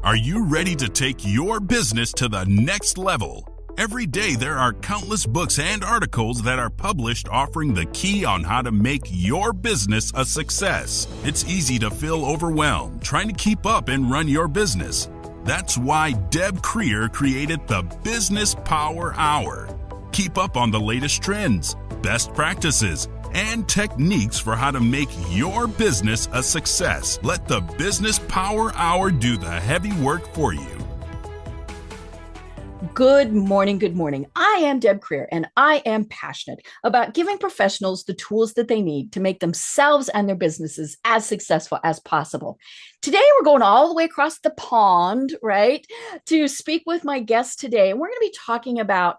Are you ready to take your business to the next level? Every day there are countless books and articles that are published offering the key on how to make your business a success. It's easy to feel overwhelmed trying to keep up and run your business. That's why Deb Krier created the Business Power Hour. Keep up on the latest trends, best practices, and techniques for how to make your business a success. Let the Business Power Hour do the heavy work for you. Good morning. Good morning. I am Deb Krier, and I am passionate about giving professionals the tools that they need to make themselves and their businesses as successful as possible. Today, we're going all the way across the pond, right, to speak with my guest today. And we're going to be talking about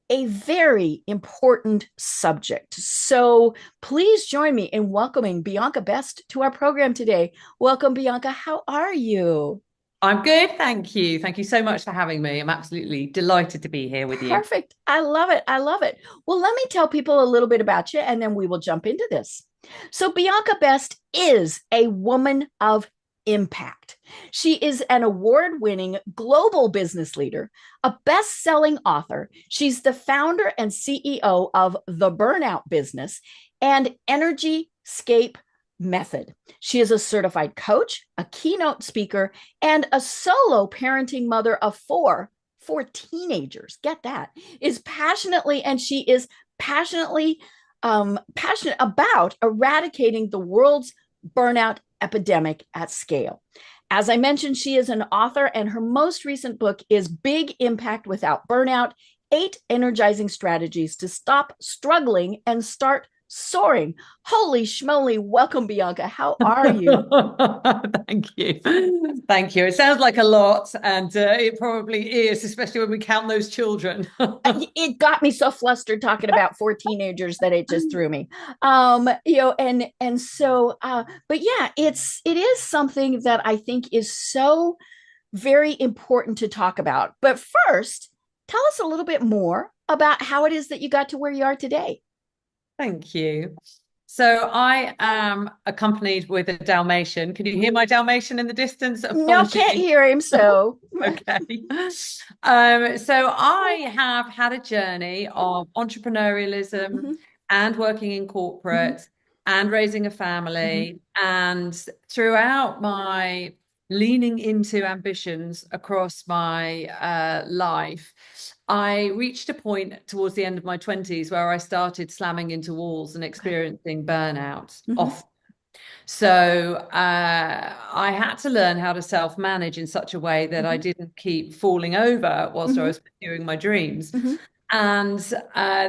a very important subject. So please join me in welcoming Bianca Best to our program today. Welcome, Bianca. How are you? I'm good, thank you. Thank you so much for having me. I'm absolutely delighted to be here with you. Perfect. I love it. I love it. Well, let me tell people a little bit about you, and then we will jump into this. So Bianca Best is a woman of impact. She is an award-winning global business leader, a best-selling author. She's the founder and CEO of The Burnout Business and Energyscape Method. She is a certified coach, a keynote speaker, and a solo parenting mother of four teenagers. Get that. She is passionate about eradicating the world's burnout epidemic at scale. As I mentioned, she is an author, and her most recent book is Big Impact Without Burnout: 8 Energizing Strategies to Stop Struggling and Start Soaring. Holy schmoly. Welcome, Bianca. How are you? Thank you. Thank you. It sounds like a lot, and it probably is, especially when we count those children. It got me so flustered talking about 4 teenagers that it just threw me. But yeah, it is something that I think is so very important to talk about. But first, tell us a little bit more about how it is that you got to where you are today. Thank you. So I am accompanied with a Dalmatian. Can you hear my Dalmatian in the distance? No, can't hear him. So okay. So I have had a journey of entrepreneurialism and working in corporate and raising a family. And throughout my leaning into ambitions across my life, I reached a point towards the end of my 20s where I started slamming into walls and experiencing burnout often. So I had to learn how to self-manage in such a way that I didn't keep falling over whilst I was pursuing my dreams. And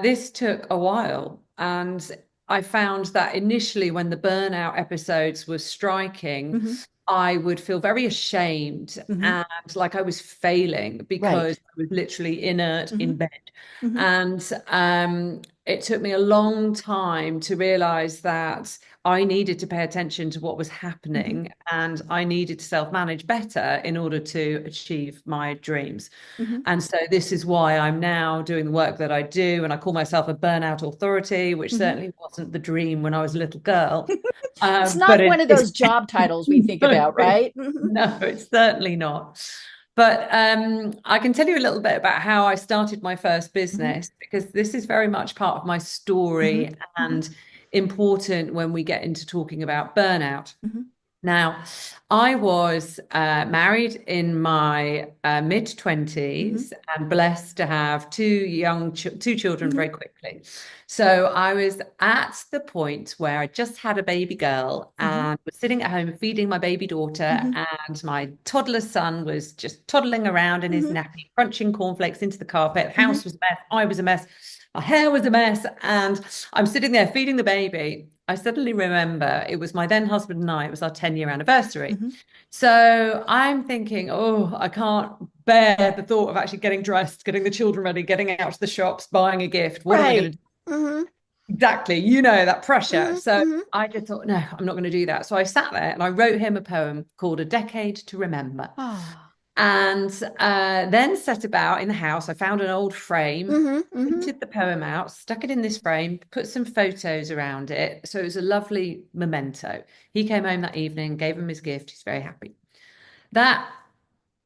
this took a while. And I found that initially when the burnout episodes were striking, I would feel very ashamed and like I was failing because I was literally inert in bed. And it took me a long time to realize that I needed to pay attention to what was happening and I needed to self-manage better in order to achieve my dreams. And so this is why I'm now doing the work that I do, and I call myself a burnout authority, which certainly wasn't the dream when I was a little girl. It's not one of those job titles we think about, right? No, it's certainly not. But I can tell you a little bit about how I started my first business, because this is very much part of my story and important when we get into talking about burnout. Now, I was married in my mid-20s and blessed to have two children very quickly. So I was at the point where I just had a baby girl and was sitting at home feeding my baby daughter, and my toddler son was just toddling around in his nappy, crunching cornflakes into the carpet. The house was a mess. I was a mess. My hair was a mess. And I'm sitting there feeding the baby. I suddenly remember it was my then husband and I, it was our 10-year anniversary. So I'm thinking, oh, I can't bear the thought of actually getting dressed, getting the children ready, getting out to the shops, buying a gift. What am I going to do? Exactly. That pressure. So I just thought, no, I'm not going to do that. So I sat there and I wrote him a poem called A Decade to Remember. And then set about in the house. I found an old frame, printed the poem out, stuck it in this frame, put some photos around it. So it was a lovely memento. He came home that evening, gave him his gift. He's very happy. That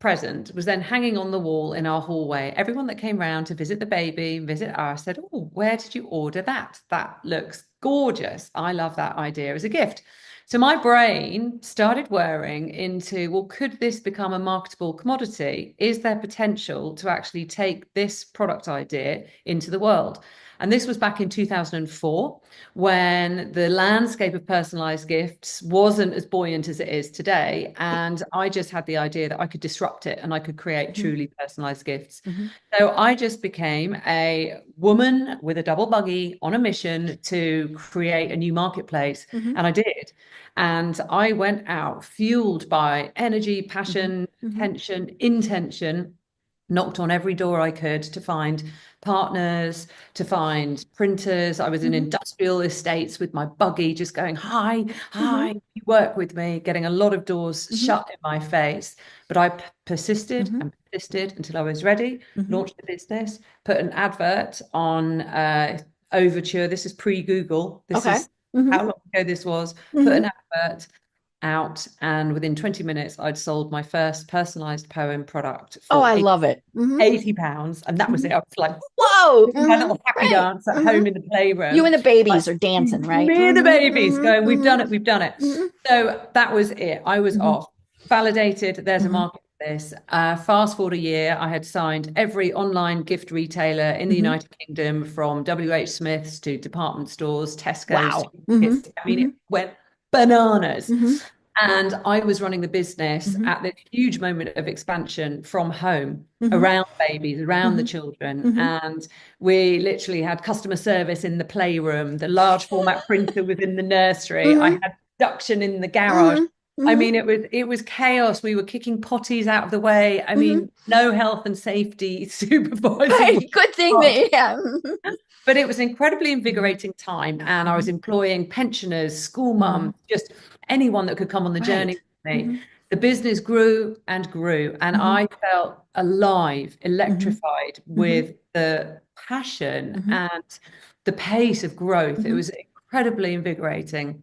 present was then hanging on the wall in our hallway. Everyone that came round to visit the baby, visit us, said, "Oh, where did you order that? That looks gorgeous. I love that idea as a gift." So my brain started whirring into, well, could this become a marketable commodity? Is there potential to actually take this product idea into the world? And this was back in 2004, when the landscape of personalized gifts wasn't as buoyant as it is today. And I just had the idea that I could disrupt it and I could create truly personalized gifts. So I just became a woman with a double buggy on a mission to create a new marketplace. And I did. And I went out fueled by energy, passion, attention, intention, knocked on every door I could to find partners, to find printers. I was in industrial estates with my buggy, just going, "Hi, you work with me," getting a lot of doors shut in my face. But I persisted and persisted until I was ready, launched the business, put an advert on Overture. This is pre-Google. This is how long ago this was. Put an advert out, and within 20 minutes I'd sold my first personalized poem product for I love it. £80, and that was it. I was like, whoa, my little happy dance at home in the playroom. You and the babies are dancing, right? Me and the babies going, we've done it. So that was it. I was off, validated, there's a market for this. Fast forward a year, I had signed every online gift retailer in the United Kingdom, from WH Smith's to department stores, Tesco's. I mean, it went bananas. And I was running the business at this huge moment of expansion from home, around babies, around the children. And we literally had customer service in the playroom, the large format printer was in the nursery. I had production in the garage. I mean, it was chaos. We were kicking potties out of the way. I mean, no health and safety supervising. Good thing that, But it was an incredibly invigorating time. And I was employing pensioners, school mums, just anyone that could come on the journey with me. The business grew and grew. And I felt alive, electrified with the passion and the pace of growth. It was incredibly invigorating.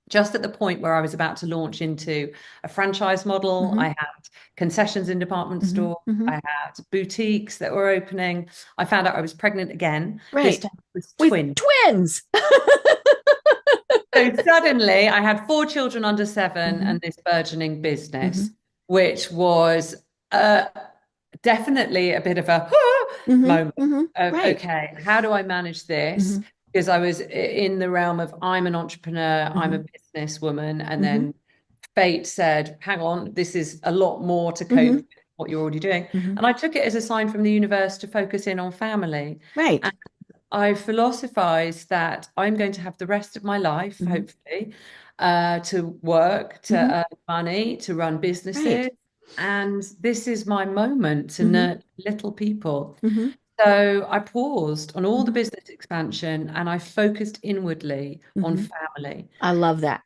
Just at the point where I was about to launch into a franchise model, I had concessions in department store, I had boutiques that were opening. I found out I was pregnant again. This time it was twins. So suddenly I had 4 children under 7 and this burgeoning business, which was definitely a bit of a moment of, okay, how do I manage this? Because I was in the realm of, I'm an entrepreneur, I'm a businesswoman, and then fate said, hang on, this is a lot more to cope with what you're already doing. And I took it as a sign from the universe to focus in on family. And I philosophized that I'm going to have the rest of my life, hopefully, to work, to earn money, to run businesses. And this is my moment to nurture little people. So I paused on all the business expansion and I focused inwardly on family. I love that.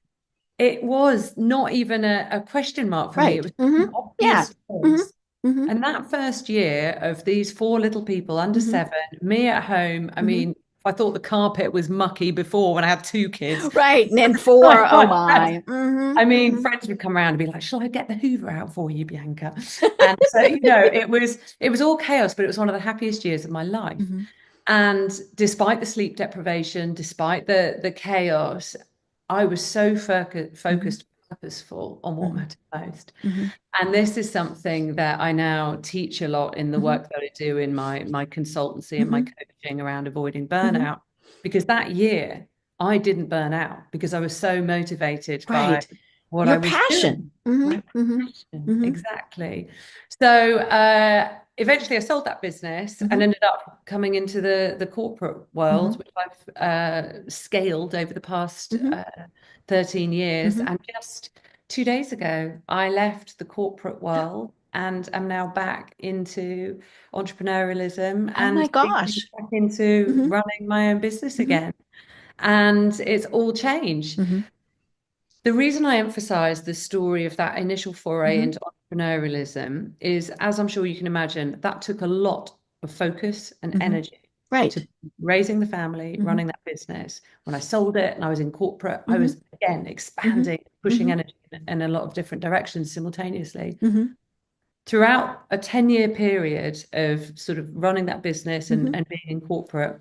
It was not even a question mark for me. It was an obvious choice. And that first year of these 4 little people under 7, me at home, I mean, I thought the carpet was mucky before when I had 2 kids. And then 4, oh my. I mean, friends would come around and be like, shall I get the Hoover out for you, Bianca? And so, it was all chaos, but it was one of the happiest years of my life. And despite the sleep deprivation, despite the chaos, I was so focused, purposeful on what mattered most. And this is something that I now teach a lot in the work that I do in my consultancy and my coaching around avoiding burnout. Because that year I didn't burn out because I was so motivated by what I was passion. doing. My passion. Exactly. So eventually I sold that business and ended up coming into the corporate world, which I've scaled over the past 13 years. And just 2 days ago, I left the corporate world and am now back into entrepreneurialism and back into running my own business again. And it's all changed. The reason I emphasize the story of that initial foray into entrepreneurialism is, as I'm sure you can imagine, that took a lot of focus and energy. To raising the family, running that business. When I sold it and I was in corporate, I was again expanding, pushing energy in a lot of different directions simultaneously. throughout a 10-year period of sort of running that business and being in corporate,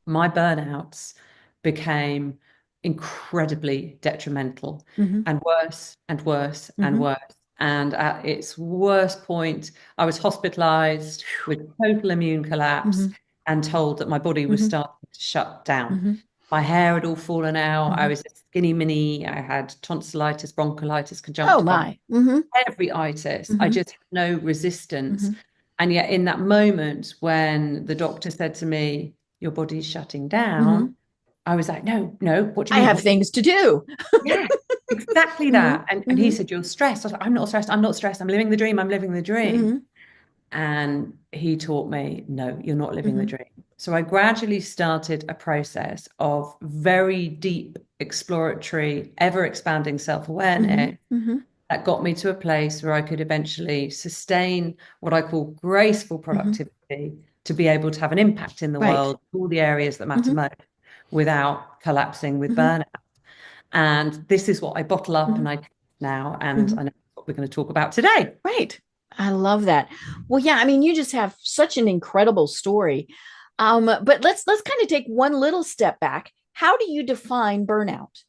my burnouts became incredibly detrimental and worse and worse and worse. And at its worst point, I was hospitalized with total immune collapse and told that my body was starting to shut down. My hair had all fallen out. I was a skinny mini. I had tonsillitis, bronchiolitis, conjunctivitis, every itis. I just had no resistance. And yet in that moment when the doctor said to me, your body's shutting down, I was like, no, what do you mean? I have things to do. Yeah, exactly that. And he said, you're stressed. I was like, I'm not stressed. I'm not stressed. I'm living the dream. I'm living the dream. And he taught me, no, you're not living the dream. So I gradually started a process of very deep, exploratory, ever expanding self-awareness that got me to a place where I could eventually sustain what I call graceful productivity to be able to have an impact in the world, all the areas that matter most, without collapsing with burnout. And this is what I bottle up and I now, and I know what we're going to talk about today. Right. I love that. Well, yeah, I mean, you just have such an incredible story. But let's kind of take one little step back. How do you define burnout?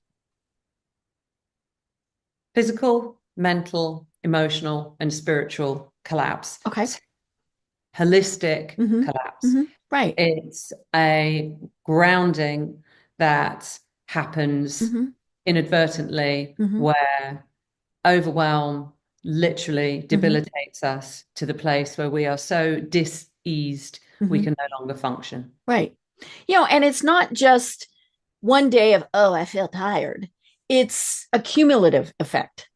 Physical, mental, emotional, and spiritual collapse. Okay. Holistic collapse. Right. It's a grounding that happens inadvertently where overwhelm literally debilitates us to the place where we are so diseased we can no longer function. Right. And it's not just one day of, oh, I feel tired. It's a cumulative effect.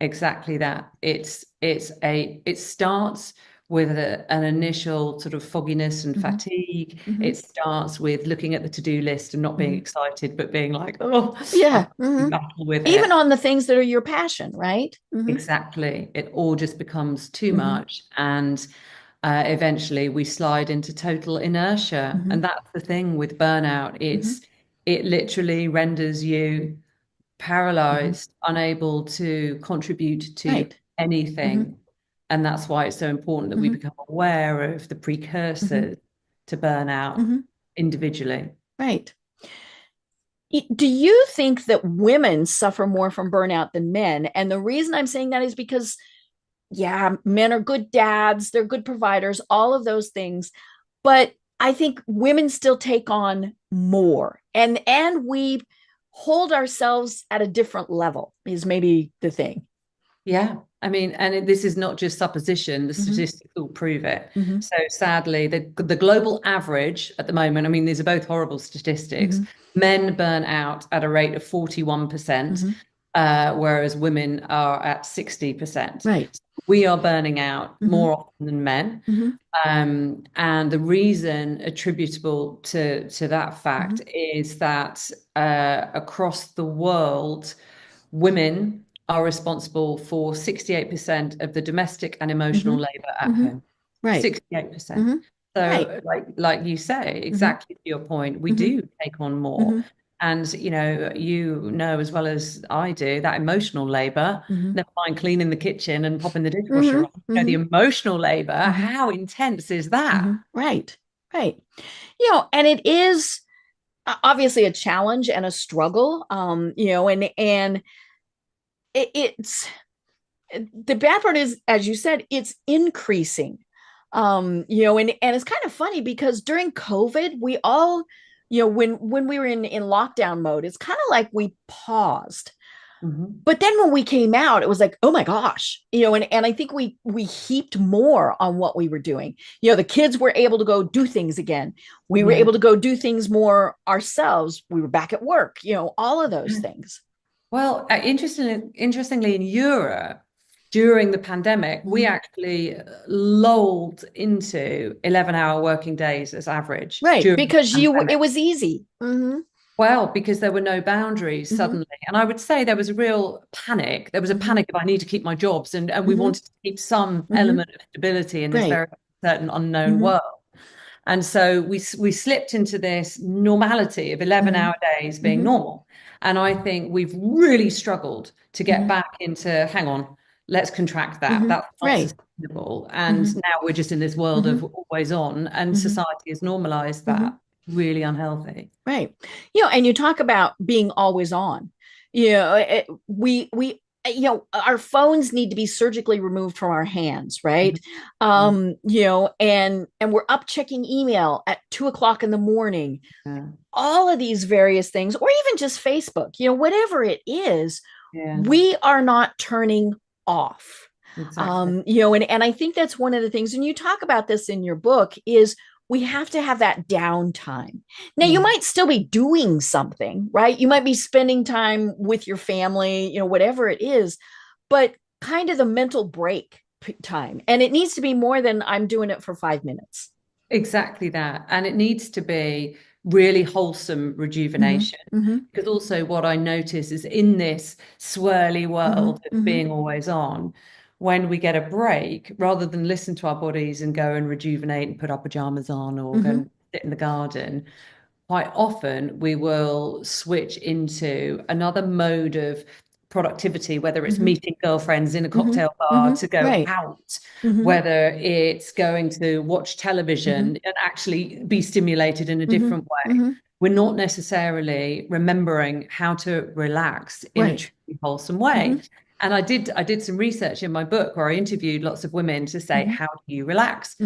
Exactly that. It starts with an initial sort of fogginess and fatigue. It starts with looking at the to-do list and not being excited, but being like, oh, yeah, battle with even it. on the things that are your passion, right? Exactly. It all just becomes too much. And eventually we slide into total inertia. And that's the thing with burnout. It literally renders you paralyzed, unable to contribute to anything. And that's why it's so important that we become aware of the precursors to burnout individually. Right. Do you think that women suffer more from burnout than men? And the reason I'm saying that is because, yeah, men are good dads, they're good providers, all of those things. But I think women still take on more. And we hold ourselves at a different level is maybe the thing. Yeah. I mean, and this is not just supposition, the statistics will prove it. So sadly, the global average at the moment, I mean, these are both horrible statistics. Men burn out at a rate of 41%, whereas women are at 60%. Right. We are burning out more often than men. And the reason attributable to that fact is that across the world, women are responsible for 68% of the domestic and emotional labor at home. Right. 68%. So like you say, exactly to your point, we do take on more. And, you know as well as I do, that emotional labor, never mind cleaning the kitchen and popping the dishwasher on, the emotional labor, how intense is that? Right. And it is obviously a challenge and a struggle, and it's the bad part is, as you said, it's increasing. And it's kind of funny because during COVID, we all, when we were in lockdown mode, it's kind of like we paused. But then when we came out, it was like, oh my gosh, and I think we heaped more on what we were doing. The kids were able to go do things again. We were able to go do things more ourselves. We were back at work, all of those things. Well, interestingly, in Europe, during the pandemic, we actually lulled into 11-hour working days as average. Right, because it was easy. Well, because there were no boundaries suddenly. And I would say there was a real panic. There was a panic of I need to keep my jobs. And we wanted to keep some element of stability in this very certain unknown world. And so we slipped into this normality of 11-hour days being normal. And I think we've really struggled to get back into, hang on, let's contract that. That's not Right. sustainable. And now we're just in this world of always on, and society has normalized that. Really unhealthy. Right. And you talk about being always on. We our phones need to be surgically removed from our hands, right? And we're up checking email at 2 o'clock in the morning. All of these various things, or even just Facebook, whatever it is, we are not turning off. Exactly. And I think that's one of the things, and you talk about this in your book, is we have to have that downtime. Now, you might still be doing something, right? You might be spending time with your family, whatever it is, but kind of the mental break time. And it needs to be more than I'm doing it for 5 minutes. Exactly that. And it needs to be really wholesome rejuvenation. Because also what I notice is in this swirly world of being always on, when we get a break, rather than listen to our bodies and go and rejuvenate and put our pajamas on or go and sit in the garden, quite often we will switch into another mode of productivity, whether it's meeting girlfriends in a cocktail bar to go out, whether it's going to watch television and actually be stimulated in a different way. We're not necessarily remembering how to relax in a truly wholesome way. And I did some research in my book where I interviewed lots of women to say, how do you relax?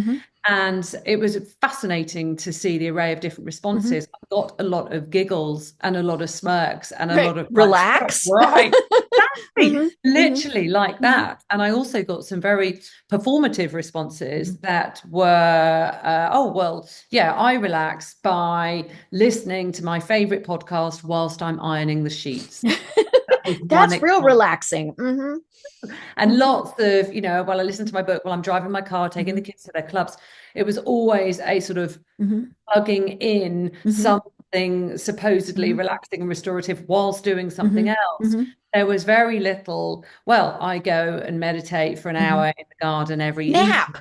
And it was fascinating to see the array of different responses. I got a lot of giggles and a lot of smirks and a lot of relax. Right. Exactly. Literally like that. And I also got some very performative responses that were, oh, well, yeah, I relax by listening to my favorite podcast whilst I'm ironing the sheets. That's real relaxing. And lots of, while I listen to my book, while I'm driving my car, taking the kids to their clubs, it was always a sort of plugging in something supposedly relaxing and restorative whilst doing something else. There was very little, well, I go and meditate for an hour in the garden every nap.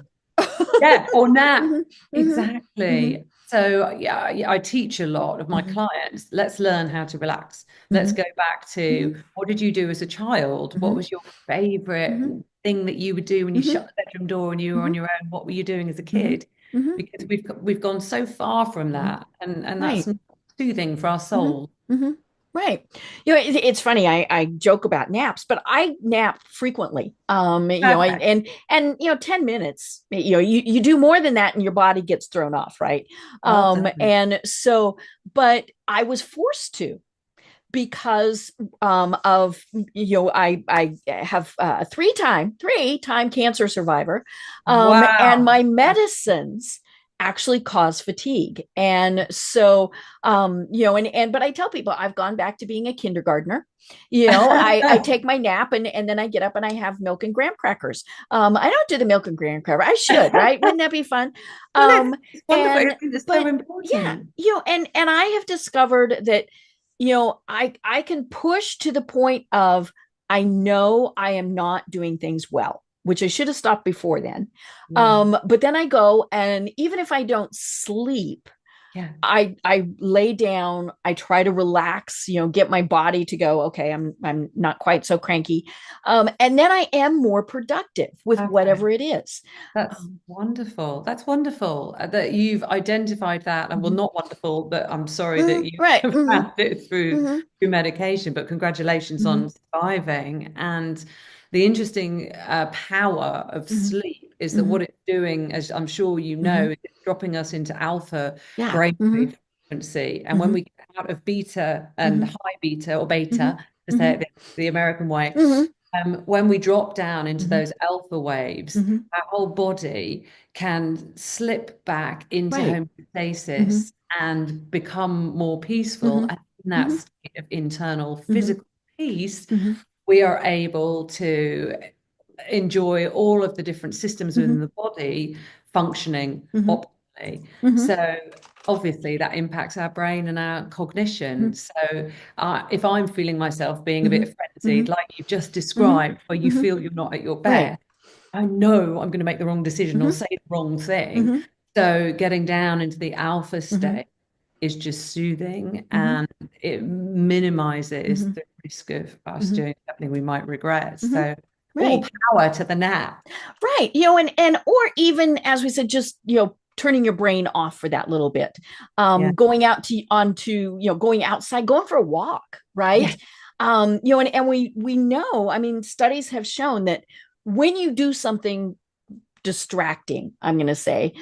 Yeah, or nap. Exactly. So yeah, I teach a lot of my clients. Let's learn how to relax. Let's go back to what did you do as a child? What was your favorite thing that you would do when you shut the bedroom door and you were on your own? What were you doing as a kid? Because we've gone so far from that, and that's not soothing for our soul. Right. It's funny. I joke about naps, but I nap frequently. And 10 minutes, you do more than that and your body gets thrown off. Right. And so, but I was forced to, because of I have a three-time cancer survivor, and my medicines actually cause fatigue. And so but I tell people I've gone back to being a kindergartner. I take my nap and then I get up and I have milk and graham crackers. I don't do the milk and graham cracker. I should, right? Wouldn't that be fun? It's wonderful. It's so important. And I have discovered that I can push to the point of, I know I am not doing things well, which I should have stopped before then. But then I go, and even if I don't sleep, I lay down, I try to relax, get my body to go, okay, I'm not quite so cranky. And then I am more productive with whatever it is. That's wonderful. That's wonderful that you've identified that. And well, not wonderful, but I'm sorry that you have found it through medication, but congratulations on surviving. And the interesting power of sleep is that what it's doing, as I'm sure you know, is dropping us into alpha brainwave frequency. And when we get out of beta and high beta or beta, to say it the American way, when we drop down into those alpha waves, our whole body can slip back into homeostasis and become more peaceful. And in that state of internal physical peace, we are able to enjoy all of the different systems within the body functioning optimally. So obviously that impacts our brain and our cognition. So if I'm feeling myself being a bit frenzied, like you've just described, where you feel you're not at your best, I know I'm going to make the wrong decision or say the wrong thing. So getting down into the alpha state is just soothing, and it minimizes the risk of us doing something we might regret. So all Right. power to the nap. Right. Or even as we said, just, turning your brain off for that little bit. Yeah. Going out going outside, going for a walk, right? Yeah. And we know, I mean, studies have shown that when you do something distracting, I'm going to say,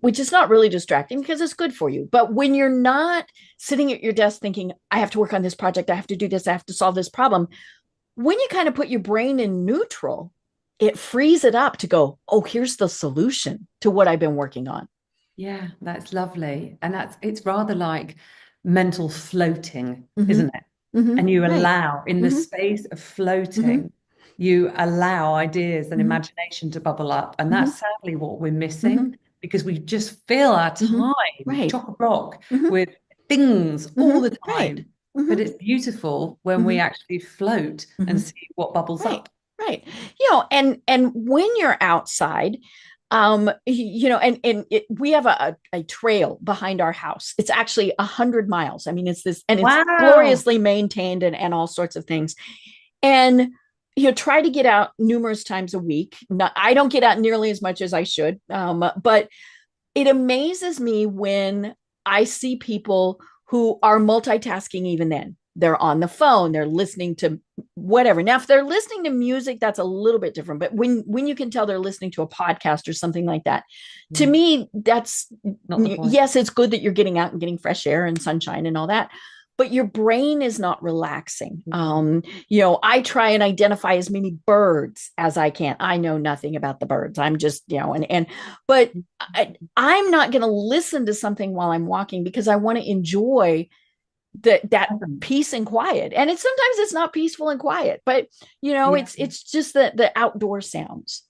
which is not really distracting because it's good for you. But when you're not sitting at your desk thinking, I have to work on this project, I have to do this, I have to solve this problem, when you kind of put your brain in neutral, it frees it up to go, oh, here's the solution to what I've been working on. Yeah, that's lovely. And it's rather like mental floating, Mm-hmm. isn't it? Mm-hmm. And you Right. allow, in the Mm-hmm. space of Mm-hmm. floating, you allow ideas and Mm-hmm. imagination to bubble up. And Mm-hmm. that's sadly what we're Mm-hmm. missing, because we just fill our Mm-hmm. time Right. chock-a-block Mm-hmm. with things Mm-hmm. all the Right. time. Mm-hmm. But it's beautiful when we Mm-hmm. actually float Mm-hmm. and see what bubbles Right. up. Right. And when you're outside, we have a trail behind our house. It's actually 100 miles. I mean, it's this, and it's Wow. gloriously maintained and all sorts of things. And try to get out numerous times a week. I don't get out nearly as much as I should, but it amazes me when I see people who are multitasking. Even then, they're on the phone, they're listening to whatever. Now, if they're listening to music, that's a little bit different. But when you can tell they're listening to a podcast or something like that, to me, that's, Not the point. yes, it's good that you're getting out and getting fresh air and sunshine and all that, but your brain is not relaxing. I try and identify as many birds as I can. I know nothing about the birds. I'm just, but I'm not going to listen to something while I'm walking because I want to enjoy that peace and quiet. And sometimes it's not peaceful and quiet, but it's just the outdoor sounds.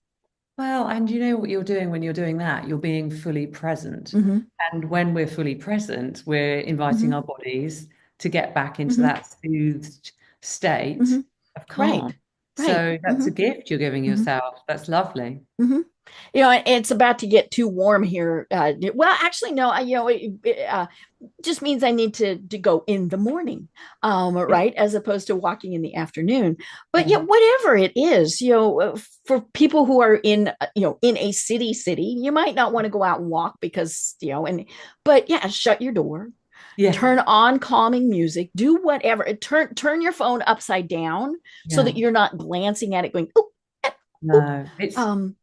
Well, and you know what you're doing when you're doing that? You're being fully present. Mm-hmm. And when we're fully present, we're inviting Mm-hmm. our bodies to get back into Mm-hmm. that soothed state Mm-hmm. of calm. Right. Right. So that's Mm-hmm. a gift you're giving Mm-hmm. yourself. That's lovely. Mm-hmm. It's about to get too warm here. Well, actually, no. It just means I need to go in the morning, Yeah. right, as opposed to walking in the afternoon. But Yeah. whatever it is, for people who are in a city, you might not want to go out and walk because but yeah, shut your door. Yeah. Turn on calming music, do whatever. Turn your phone upside down so Yeah. that you're not glancing at it going, oh, No, it's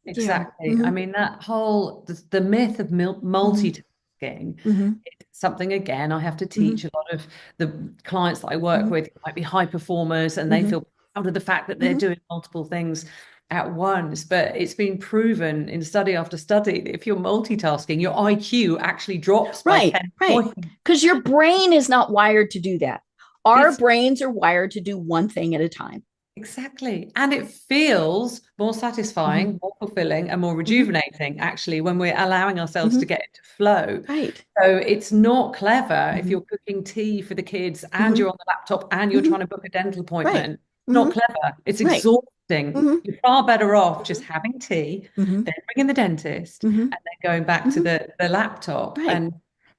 exactly. I mm-hmm. mean, that whole the myth of multitasking, Mm-hmm. it's something again I have to Mm-hmm. teach a lot of the clients that I work Mm-hmm. with, might be high performers, and they Mm-hmm. feel proud of the fact that they're Mm-hmm. doing multiple things at once. But it's been proven in study after study that if you're multitasking, your IQ actually drops by Right, 10 right. points. Because your brain is not wired to do that. Our It's brains are wired to do one thing at a time. Exactly. And it feels more Mm-hmm. satisfying, more fulfilling, and more Mm-hmm. rejuvenating, actually, when we're allowing ourselves Mm-hmm. to get into flow. Right. So it's not clever if Mm-hmm. you're cooking tea for the kids and Mm-hmm. you're on the laptop and you're Mm-hmm. trying to book a dental Right. appointment. Mm-hmm. Not clever. It's Right. exhausting. Mm-hmm. You're far better off just having tea, Mm-hmm. then ringing the dentist, Mm-hmm. and then going back to Mm-hmm. the laptop. Right. And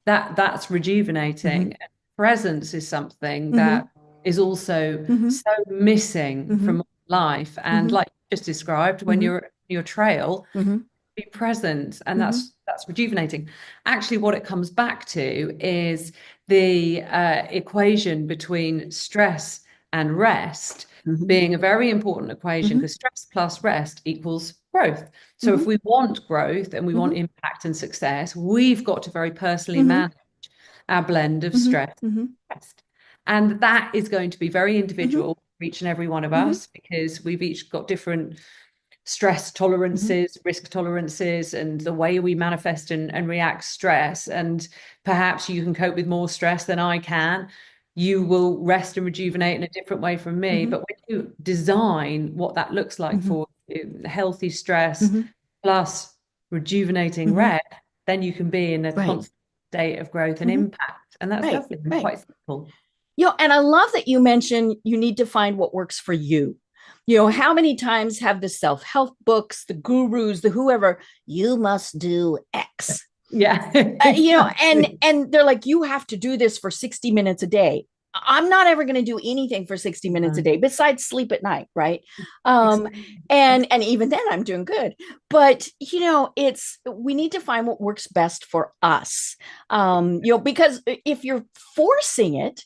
that's Mm-hmm. rejuvenating. Presence is something Mm-hmm. that is also Mm-hmm. so missing Mm-hmm. from life. And Mm-hmm. like you just described, when Mm-hmm. you're on your trail, Mm-hmm. be present, and Mm-hmm. that's rejuvenating. Actually, what it comes back to is the equation between stress and rest Mm-hmm. being a very important equation, Mm-hmm. because stress plus rest equals growth. So Mm-hmm. if we want growth and we Mm-hmm. want impact and success, we've got to very personally Mm-hmm. manage our blend of Mm-hmm. stress Mm-hmm. and rest. And that is going to be very Mm-hmm. individual for each and every one of Mm-hmm. us, because we've each got different stress Mm-hmm. tolerances, risk tolerances, and the way we manifest and react stress. And perhaps you can cope with more stress than I can. You will rest and rejuvenate in a different way from me. Mm-hmm. But when you design what that looks like Mm-hmm. for you, healthy stress Mm-hmm. plus rejuvenating Mm-hmm. rest, then you can be in a Right. constant state of growth and Mm-hmm. impact. And that's Right. lovely and Right. quite simple. And I love that you mentioned you need to find what works for you. How many times have the self-help books, the gurus, the whoever, you must do X. Yeah. And they're like, you have to do this for 60 minutes a day. I'm not ever going to do anything for 60 minutes a day besides sleep at night, right? Exactly. And even then I'm doing good. But it's we need to find what works best for us. Because if you're forcing it,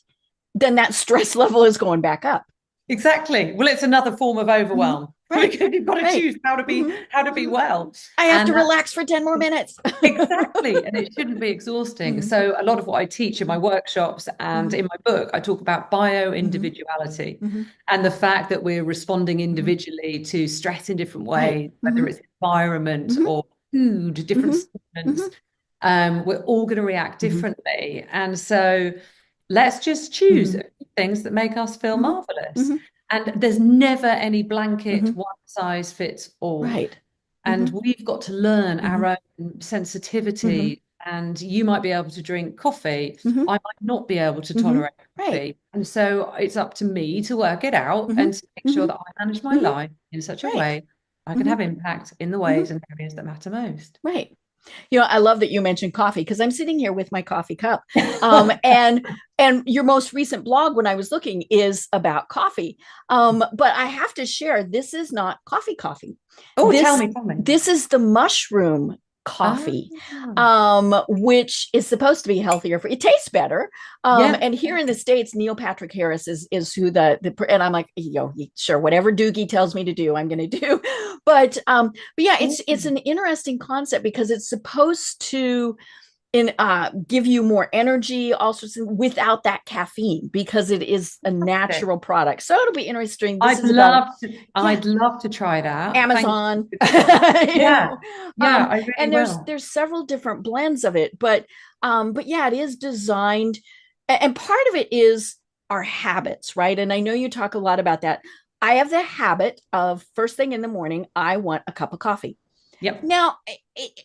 then that stress level is going back up. Exactly. Well, it's another form of overwhelm. Right. Because you've got to choose how to be well. I have to relax for 10 more minutes. Exactly. And it shouldn't be exhausting. So a lot of what I teach in my workshops and in my book, I talk about bio-individuality and the fact that we're responding individually to stress in different ways, whether it's environment or food, different supplements. We're all going to react differently. And so let's just choose things that make us feel marvelous. And there's never any blanket one size fits all. Right. And we've got to learn our own sensitivity. And you might be able to drink coffee. I might not be able to tolerate coffee. Right. And so it's up to me to work it out and to make sure that I manage my life in such a way I can have impact in the ways and areas that matter most. Right. I love that you mentioned coffee because I'm sitting here with my coffee cup. And your most recent blog, when I was looking, is about coffee. But I have to share, this is not coffee. Oh, tell me. This is the mushroom coffee, which is supposed to be healthier for it tastes better. And here in the States, Neil Patrick Harris is who and I'm like, sure, whatever Doogie tells me to do, I'm going to do. But yeah, it's an interesting concept because it's supposed to give you more energy also without that caffeine because it is a natural product. So it'll be interesting. I'd love to try that. Amazon. I really and there's several different blends of it, but yeah, it is designed, and part of it is our habits, right? And I know you talk a lot about that. I have the habit of first thing in the morning, I want a cup of coffee. Yep. Now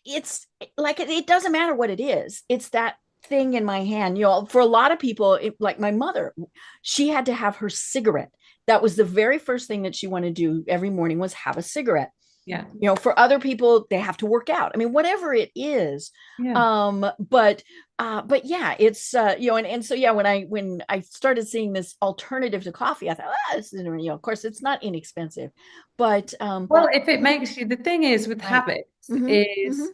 it's like, it doesn't matter what it is. It's that thing in my hand. For a lot of people, like my mother, she had to have her cigarette. That was the very first thing that she wanted to do every morning was have a cigarette. Yeah. For other people, they have to work out. I mean, whatever it is. Yeah. But yeah, it's and so yeah, when I started seeing this alternative to coffee, I thought, this is, of course, it's not inexpensive, but well, if it makes you, the thing is with habits is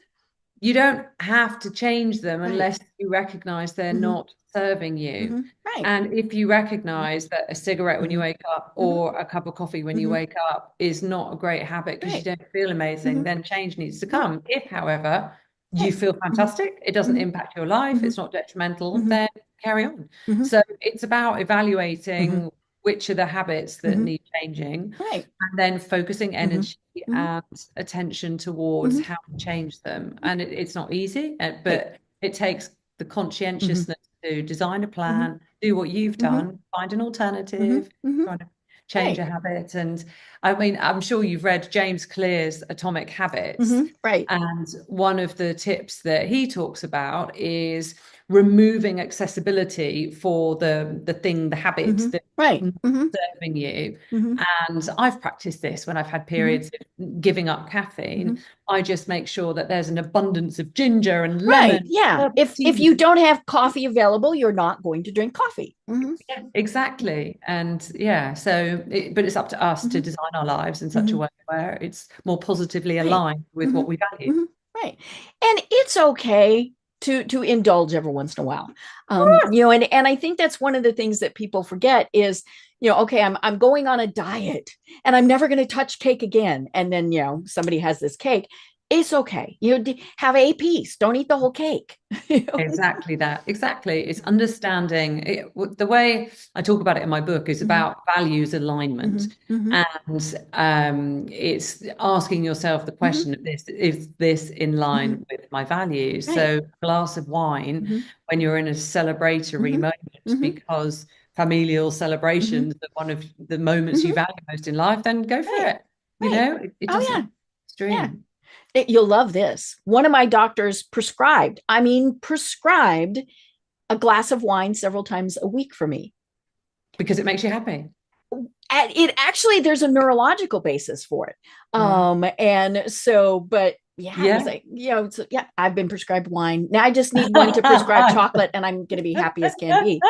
you don't have to change them unless you recognize they're not serving you. Right. And if you recognize that a cigarette when you wake up or a cup of coffee when you wake up is not a great habit because you don't feel amazing, then change needs to come. If, however, you feel fantastic, it doesn't impact your life, it's not detrimental, then carry on. So it's about evaluating which are the habits that need changing, and then focusing energy and attention towards how to change them. And it's not easy, but it takes the conscientiousness to design a plan, do what you've done, find an alternative, trying to change a habit. And I mean, I'm sure you've read James Clear's Atomic Habits. Right. And one of the tips that he talks about is removing accessibility for the habits that are serving you. And I've practiced this when I've had periods of giving up caffeine. I just make sure that there's an abundance of ginger and lemon. Yeah. If you don't have coffee available, you're not going to drink coffee. Yeah, exactly. And yeah, but it's up to us to design our lives in such a way where it's more positively aligned with what we value. Right. And it's okay to indulge every once in a while. And I think that's one of the things that people forget is, okay, I'm going on a diet and I'm never going to touch cake again. And then, somebody has this cake. It's okay. Have a piece. Don't eat the whole cake. Exactly that. Exactly. It's understanding it. The way I talk about it in my book is about values alignment. And it's asking yourself the question of is this in line with my values? Right. So a glass of wine when you're in a celebratory moment because familial celebrations are one of the moments you value most in life, then go for it. It doesn't extreme. Yeah. You'll love this. One of my doctors prescribed a glass of wine several times a week for me. Because it makes you happy. It actually, there's a neurological basis for it. And so, but Yeah, I was Yeah. like, so yeah, I've been prescribed wine. Now I just need one to prescribe chocolate, and I'm going to be happy as can be.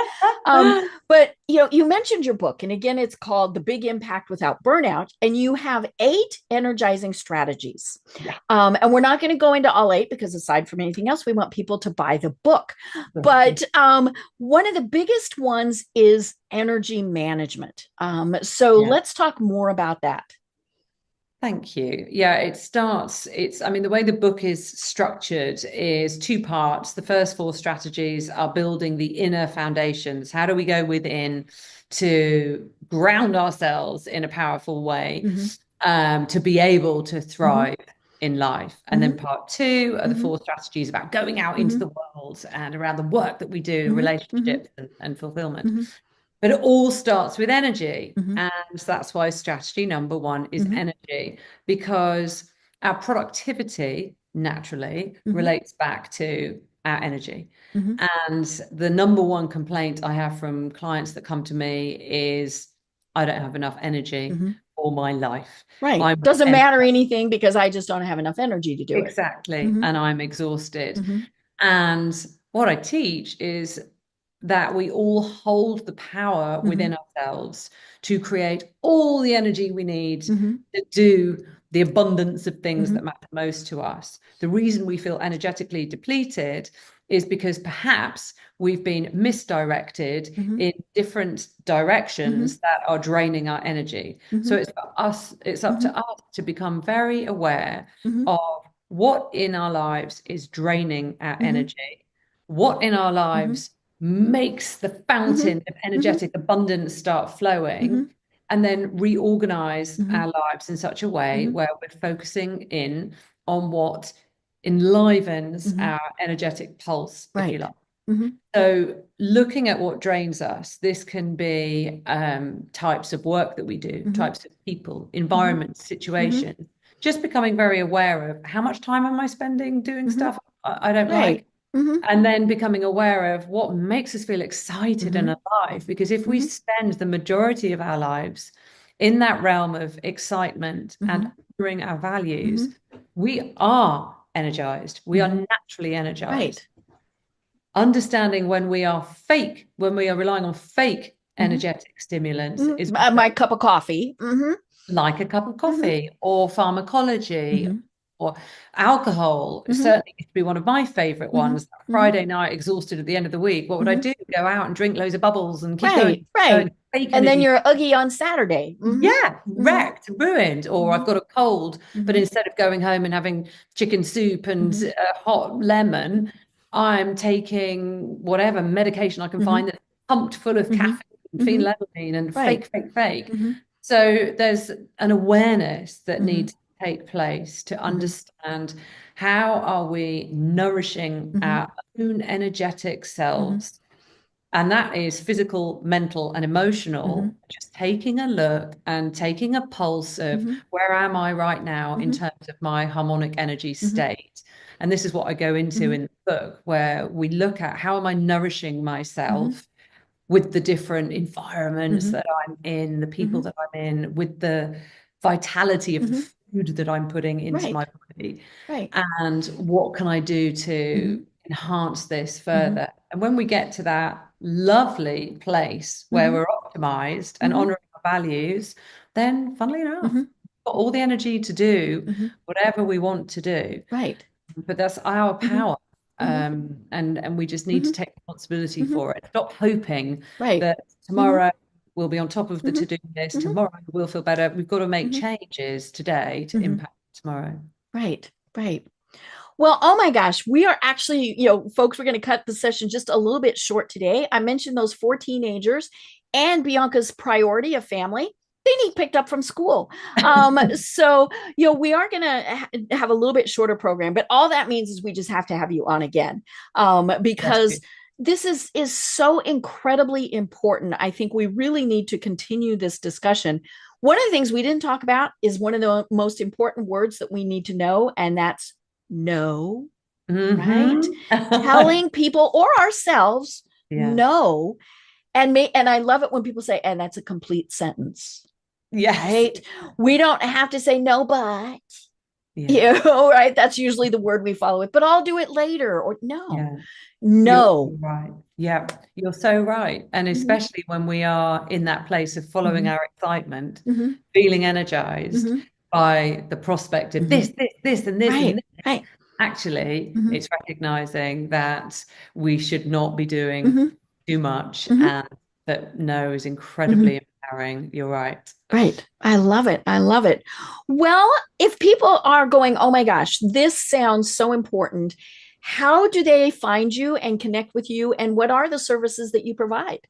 Um, but you mentioned your book, and again, it's called The Big Impact Without Burnout, and you have 8 energizing strategies. Yeah. And we're not going to go into all 8 because aside from anything else, we want people to buy the book. But one of the biggest ones is energy management. So let's talk more about that. Thank you. Yeah, I mean, the way the book is structured is 2 parts. The first 4 strategies are building the inner foundations. How do we go within to ground ourselves in a powerful way, to be able to thrive in life? And then part 2 are the 4 strategies about going out into the world and around the work that we do, relationships and fulfillment. But it all starts with energy. And that's why strategy number 1 is energy, because our productivity naturally relates back to our energy. And the number 1 complaint I have from clients that come to me is, I don't have enough energy for my life. Right. Doesn't matter anything because I just don't have enough energy to do it. Exactly. And I'm exhausted. And what I teach is that we all hold the power within ourselves to create all the energy we need to do the abundance of things that matter most to us. The reason we feel energetically depleted is because perhaps we've been misdirected in different directions that are draining our energy. So it's up to us to become very aware of what in our lives is draining our energy, what in our lives makes the fountain of energetic abundance start flowing, and then reorganize our lives in such a way where we're focusing in on what enlivens our energetic pulse, if you like. So looking at what drains us, this can be types of work that we do, types of people, environments, situations, just becoming very aware of how much time am I spending doing stuff I don't like. And then becoming aware of what makes us feel excited and alive. Because if we spend the majority of our lives in that realm of excitement and honoring our values, we are energized. We are naturally energized. Right. Understanding when we are relying on fake energetic stimulants is my cup of coffee. Like a cup of coffee or pharmacology or alcohol. Certainly used to be one of my favorite ones. Friday night, exhausted at the end of the week, what would I do? Go out and drink loads of bubbles and keep going. And then you're Oogie on Saturday. Yeah, wrecked, ruined. Or I've got a cold, but instead of going home and having chicken soup and hot lemon, I'm taking whatever medication I can find that's pumped full of caffeine, phenylalanine, and fake. So there's an awareness that needs to take place to understand how are we nourishing our own energetic selves. And that is physical, mental, and emotional. Just taking a look and taking a pulse of where am I right now in terms of my harmonic energy state. And this is what I go into in the book, where we look at how am I nourishing myself with the different environments that I'm in, the people that I'm in, with the vitality of the food that I'm putting into my body. And what can I do to enhance this further? And when we get to that lovely place where we're optimized and honoring our values, then funnily enough, we've got all the energy to do whatever we want to do. But that's our power. And we just need to take responsibility for it. Stop hoping that tomorrow we'll be on top of the to-do list. Tomorrow we'll feel better. We've got to make changes today to impact tomorrow. Right. Well, oh my gosh, we are actually, folks, we're going to cut the session just a little bit short today. I mentioned those 4 teenagers and Bianca's priority of family. They need picked up from school. So, we are going to have a little bit shorter program, but all that means is we just have to have you on again, because this is so incredibly important. I think we really need to continue this discussion. One of the things we didn't talk about is one of the most important words that we need to know, and that's no, right? Telling people or ourselves no. And I love it when people say, and that's a complete sentence. Yes. Right? We don't have to say no, but Yeah. Right? That's usually the word we follow it, but I'll do it later. Or no, Yeah. You're no. right. Yeah, you're so right. And Mhm, especially when we are in that place of following mhm, our excitement, mhm, feeling energized mhm, by the prospect of mhm. this, and this, and Right, this. right. Actually, Mhm, it's recognizing that we should not be doing mhm, too much mhm, and that no is mhm. incredibly empowering. You're right. Right. I love it. I love it. Well, if people are going, oh my gosh, this sounds so important, how do they find you and connect with you? And what are the services that you provide?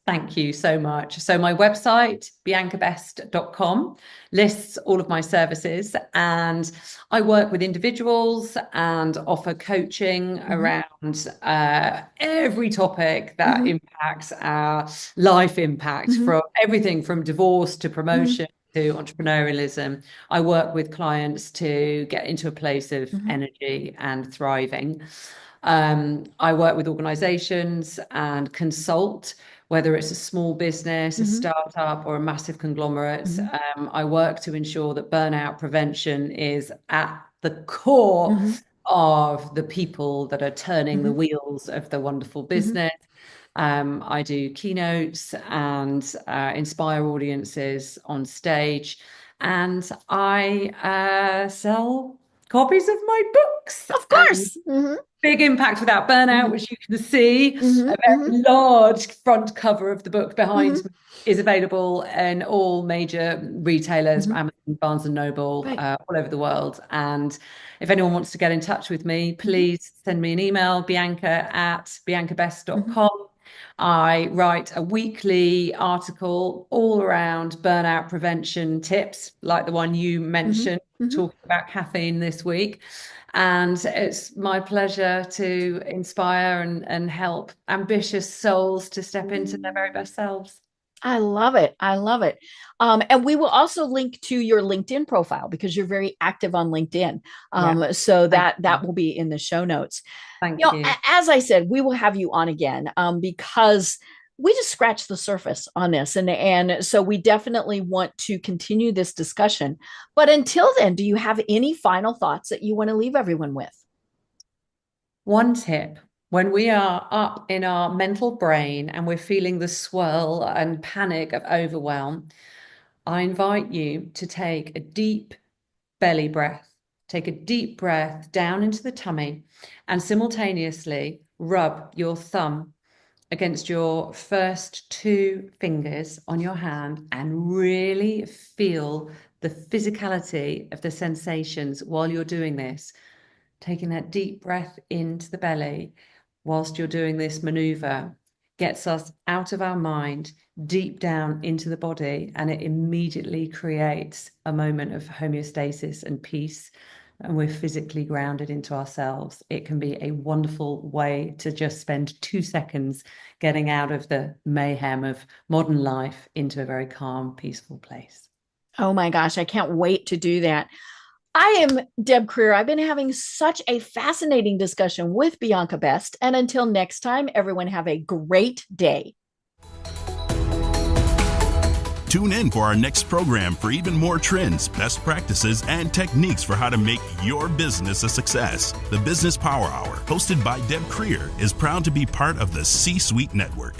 Thank you so much. So my website, biancabest.com, lists all of my services, and I work with individuals and offer coaching Mhm, around every topic that mhm, impacts our life impact, mhm, from everything from divorce to mhm, promotion to entrepreneurialism. I work with clients to get into a place of mhm, energy and thriving. I work with organizations and consult, whether it's a small business, a mhm, startup, or a massive conglomerate. mhm, I work to ensure that burnout prevention is at the core mhm, of the people that are turning the mhm, wheels of the wonderful mhm. business. I do keynotes and inspire audiences on stage, and I sell copies of my books. Of And course. Mhm, Big Impact Without Burnout, mhm, which you can see, a mhm, mhm, very large front cover of the book behind mhm, me, is available in all major retailers, mhm. Amazon, Barnes and Noble, Right. all over the world. And if anyone wants to get in touch with me, Mhm, please send me an email, mhm, biancabest.com. I write a weekly article all around burnout prevention tips, like the one you mhm, mentioned, mhm. talking about caffeine this week. And it's my pleasure to inspire and help ambitious souls to step into their very best selves. I love it. I love it. And we will also link to your LinkedIn profile because you're very active on LinkedIn. Yeah. So Thank that you. will be in the show notes. Thank you. As I said, we will have you on again because we just scratched the surface on this, and so we definitely want to continue this discussion. But until then, do you have any final thoughts that you want to leave everyone with? One tip: when we are up in our mental brain and we're feeling the swirl and panic of overwhelm, I invite you to take a deep belly breath. Take a deep breath down into the tummy and simultaneously rub your thumb against your first two fingers on your hand and really feel the physicality of the sensations while you're doing this. Taking that deep breath into the belly whilst you're doing this maneuver gets us out of our mind, deep down into the body, and it immediately creates a moment of homeostasis and peace. And we're physically grounded into ourselves. It can be a wonderful way to just spend 2 seconds getting out of the mayhem of modern life into a very calm, peaceful place. Oh my gosh, I can't wait to do that. I am Deb Krier. I've been having such a fascinating discussion with Bianca Best. And until next time, everyone have a great day. Tune in for our next program for even more trends, best practices, and techniques for how to make your business a success. The Business Power Hour, hosted by Deb Krier, is proud to be part of the C-Suite Network.